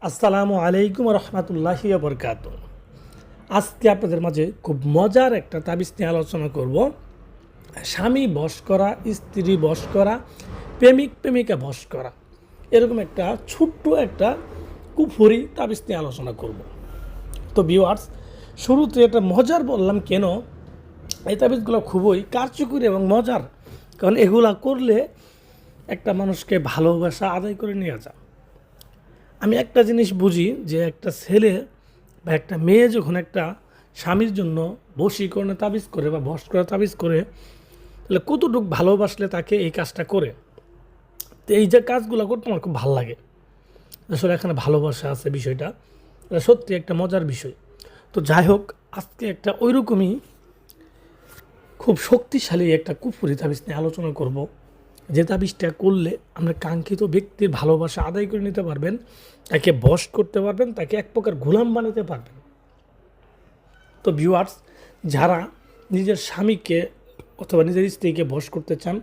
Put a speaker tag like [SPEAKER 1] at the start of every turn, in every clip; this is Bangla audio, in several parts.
[SPEAKER 1] আসসালামু আলাইকুম রহমতুল্লাহি বরকাত। আজকে আপনাদের মাঝে খুব মজার একটা তাবিজ নিয়ে আলোচনা করব। স্বামী বশ করা, স্ত্রী বশ করা, প্রেমিকা বশ করা, এরকম একটা ছোট্ট একটা কুফরি তাবিজ নিয়ে আলোচনা করব। তো ভিউয়ার্স, শুরুতে এটা মজার বললাম কেন, এই তাবিজগুলো খুবই কার্যকরী এবং মজার, কারণ এগুলা করলে একটা মানুষকে ভালোবাসা আদায় করে নিয়ে যায়। আমি একটা জিনিস বুঝি যে একটা ছেলে বা একটা মেয়ে যখন একটা স্বামীর জন্য বশীকরণে তাবিজ করে বা বশ করে তাবিজ করে, তাহলে কতটুকু ভালোবাসলে তাকে এই কাজটা করে। তো এই যে কাজগুলো করতে আমার খুব ভালো লাগে, আসলে এখানে ভালোবাসা আছে বিষয়টা, এটা সত্যি একটা মজার বিষয়। তো যাই হোক, আজকে একটা ওইরকমই খুব শক্তিশালী একটা কুফরি তাবিজ নিয়ে আলোচনা করব, যে তাবিজটা করলে আমরা কাঙ্ক্ষিত ব্যক্তির ভালোবাসা আদায় করে নিতে পারবেন, তাকে বশ করতে পারবেন, তাকে এক প্রকার গোলাম বানাতে পারবেন। তো ভিউয়ার্স, যারা নিজের স্বামীকে অথবা নিজের স্ত্রীকে বশ করতে চান,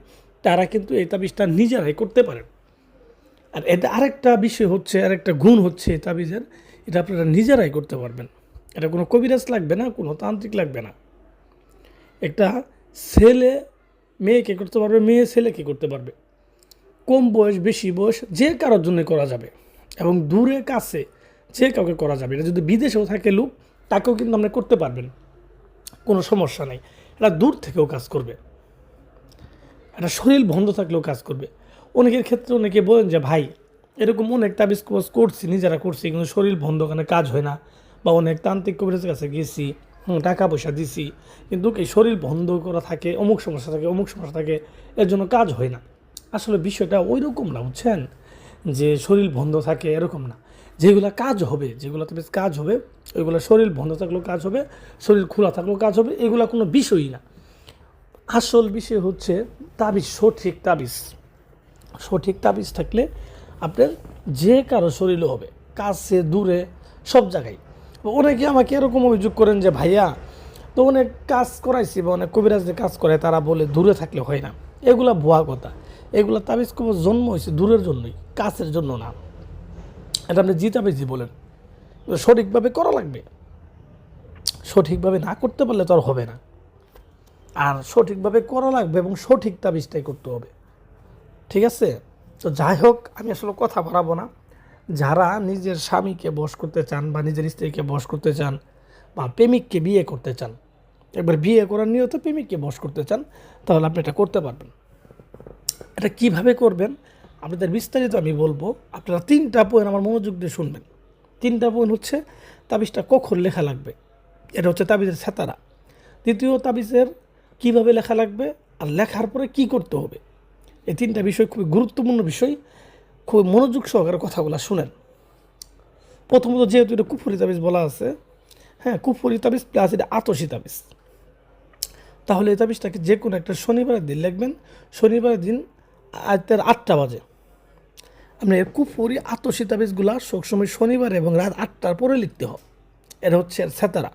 [SPEAKER 1] তারা কিন্তু এই তাবিজটা নিজেরাই করতে পারেন। আর এটা আরেকটা বিষয় হচ্ছে, আরেকটা গুণ হচ্ছে এই তাবিজের, এটা আপনারা নিজেরাই করতে পারবেন। এটা কোনো কবিরাজ লাগবে না, কোনো তান্ত্রিক লাগবে না। একটা ছেলে মেয়েকে করতে পারবে, মেয়ে ছেলেকে করতে পারবে, কম বয়স বেশি বয়স যে কারোর জন্য করা যাবে, এবং দূরে কাছে যে কাউকে করা যাবে। এটা যদি বিদেশেও থাকে লোক, তাকেও কিন্তু আপনি করতে পারবেন, কোনো সমস্যা নেই। এটা দূর থেকেও কাজ করবে, এটা শরীর বন্ধ থাকলেও কাজ করবে। অনেকের ক্ষেত্রে অনেকে বলেন যে ভাই, এরকম অনেক তাবিজ করছি, নিজেরা করছি, কিন্তু শরীর বন্ধ, ওখানে কাজ হয় না, বা অনেক তান্ত্রিক কবিরাজের কাছে গেছি, টাকা পয়সা দিছি, কিন্তু এই শরীর বন্ধ করা থাকে, অমুক সমস্যা থাকে, অমুক সমস্যা থাকে, এর জন্য কাজ হয় না। আসলে বিষয়টা ওই রকম না, বুঝছেন, যে শরীর বন্ধ থাকে এরকম না। যেগুলো কাজ হবে, যেগুলো তাবিজ কাজ হবে, ওইগুলো শরীর বন্ধ থাকলেও কাজ হবে, শরীর খোলা থাকলেও কাজ হবে, এগুলো কোনো বিষয়ই না। আসল বিষয় হচ্ছে তাবিজ, সঠিক তাবিজ। সঠিক তাবিজ থাকলে আপনার যে কারো শরীরও হবে, কাছে দূরে সব জায়গায়। অনেকে আমাকে এরকম অভিযোগ করেন যে ভাইয়া, তো অনেক কাজ করাইছি বা অনেক কবিরাজ যে কাজ করে তারা বলে দূরে থাকলে হয় না। এগুলা ভুয়া কথা। এগুলো তাবিজ কবর জন্ম হয়েছে দূরের জন্যই, কাছের জন্য না। এটা আপনি জি তাবিজই বলেন, সঠিকভাবে করা লাগবে। সঠিকভাবে না করতে পারলে তো আর হবে না। আর সঠিকভাবে করা লাগবে এবং সঠিক তাবিজটাই করতে হবে, ঠিক আছে? তো যাই হোক, আমি আসলে কথা বাড়াবো না। যারা নিজের স্বামীকে বশ করতে চান বা নিজের স্ত্রীকে বশ করতে চান, বা প্রেমিককে বিয়ে করতে চান, একবার বিয়ে করার নিয়তে প্রেমিককে বশ করতে চান, তাহলে আপনি এটা করতে পারবেন। এটা কিভাবে করবেন আপনাদের বিস্তারিত আমি বলবো। আপনারা 3টা পয়েন্ট আমার মনোযোগ দিয়ে শুনবেন। 3টা পয়েন্ট হচ্ছে তাবিজটা কখন লেখা লাগবে, এটা হচ্ছে তাবিজের ছাতারা। দ্বিতীয়, তাবিজের কিভাবে লেখা লাগবে, আর লেখার পরে কি করতে হবে। এই 3টা বিষয় খুবই গুরুত্বপূর্ণ বিষয়, খুব মনোযোগ সহকারে কথাগুলো শুনেন। প্রথমত, যেহেতু এটা কুফরি তাবিজ বলা আছে, হ্যাঁ, কুফরি তাবিজ প্লাস এটা আতসী তাবিজ, তাহলে এই তাবিজটাকে যে কোনো একটা শনিবারের দিন লিখবেন। শনিবারের দিন রাতের 8টা বাজে। আপনি কুফরি আতসী তাবিজগুলো সবসময় শনিবার এবং রাত 8টার পরে লিখতে হবে। এটা হচ্ছে সেতারা।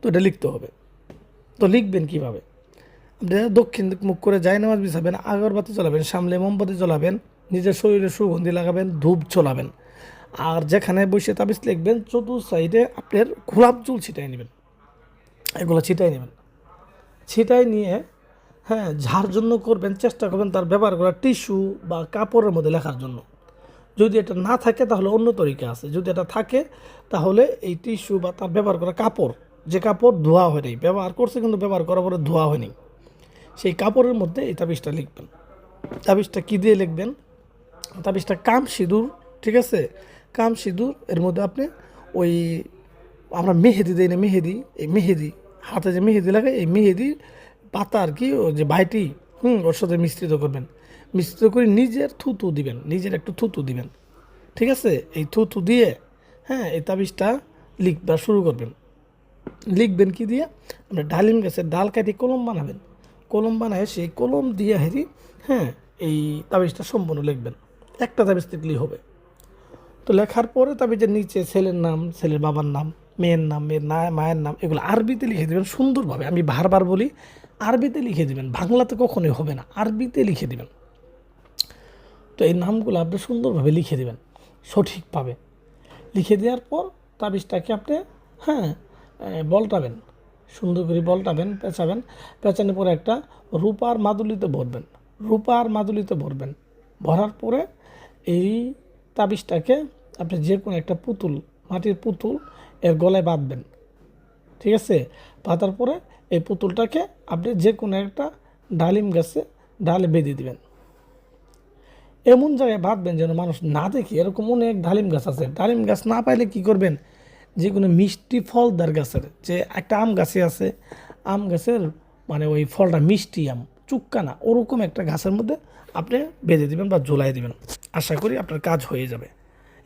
[SPEAKER 1] তো এটা লিখতে হবে। তো লিখবেন কীভাবে? আপনি দক্ষিণ দিক মুখ করে জায়নামাজ বিছাবেন, আগরবাতি জ্বলাবেন, সামনে মোমবাতি জ্বলাবেন, নিজের শরীরে সুগন্ধি লাগাবেন, ধূপ জ্বলাবেন। আর যেখানে বসে তাবিজ লিখবেন, চতুর্থ সাইডে আপনার গোলাপ জল ছিটাই নেবেন। এগুলো ছিটাই নেবেন। ছিটাই নিয়ে, হ্যাঁ, যার জন্য করবেন চেষ্টা করবেন তার ব্যবহার করা টিস্যু বা কাপড়ের মধ্যে লেখার জন্য। যদি এটা না থাকে তাহলে অন্য তরিকা আছে। যদি এটা থাকে তাহলে এই টিস্যু বা তার ব্যবহার করা কাপড়, যে কাপড় ধোয়া হয়নি, ব্যবহার করছে কিন্তু ব্যবহার করার পরে ধোয়া হয়নি, সেই কাপড়ের মধ্যে এই তাবিজটা লিখবেন। তাবিজটা কী দিয়ে লিখবেন? তাবিজটা কাম সিঁদুর, ঠিক আছে? কাম সিঁদুর, এর মধ্যে আপনি ওই আমরা মেহেদি দিই না, মেহেদি, এই মেহেদি হাতে যে মেহেদি লাগে, এই মেহেদি পাতা আর কি, ওই যে বাইটি, ওর সাথে মিশ্রিত করবেন। মিশ্রিত করে নিজের থুতু দিবেন, নিজের একটু থুতু দিবেন, ঠিক আছে? এই থুতু দিয়ে, হ্যাঁ, এই তাবিজটা লিখবা শুরু করবেন। লিখবেন কি দিয়ে? আপনি ডালিম গাছের ডাল কাটি কলম বানাবেন। কলম বানায় সেই কলম দিয়ে হেরি, হ্যাঁ, এই তাবিজটা সম্পূর্ণ লিখবেন। একটা তাবিজ লিখলেই হবে। তো লেখার পরে তাবিজের নিচে ছেলের নাম, ছেলের বাবার নাম, মেয়ের নাম, মেয়ের মায়ের নাম, এগুলো আরবিতে লিখে দেবেন সুন্দরভাবে। আমি বারবার বলি, আরবিতে লিখে দেবেন, বাংলাতে কখনোই হবে না, আরবিতে লিখে দেবেন। তো এই নামগুলো আপনি সুন্দরভাবে লিখে দেবেন সঠিকভাবে। লিখে দেওয়ার পর তাবিজটাকে আপনি বলটাবেন, সুন্দর করে বলটাবেন, পেঁচাবেন। পেঁচানোর পরে একটা রূপার মাদুলিতে ভরবেন, ভরার পরে এই তাবিজটাকে আপনি যে কোনো একটা পুতুল, মাটির পুতুল এর গলায় বাঁধবেন। ঠিক আছে, বাঁধার পরে এই পুতুলটাকে আপনি যে কোনো একটা ডালিম গাছে ডালে বেঁধে দিবেন। এমন জায়গায় বাঁধবেন যেন মানুষ না দেখে। এরকম অনেক ডালিম গাছ আছে, ডালিম গাছ না পাইলে কি করবেন, যে কোনো মিষ্টি ফলদার গাছের, যে একটা আম গাছে আছে, আম গাছের মানে ওই ফলটা মিষ্টি আম, চুক্কা না, ওরকম একটা গাছের মধ্যে আপনি বেঁধে দিবেন বা ঝোলাই দিবেন। আশা করি আপনার কাজ হয়ে যাবে।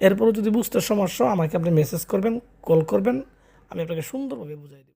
[SPEAKER 1] এরপরও যদি বুঝতে সমস্যা আমাকে আপনি মেসেজ করবেন, কল করবেন, আমি আপনাকে সুন্দরভাবে বুঝাই দেব।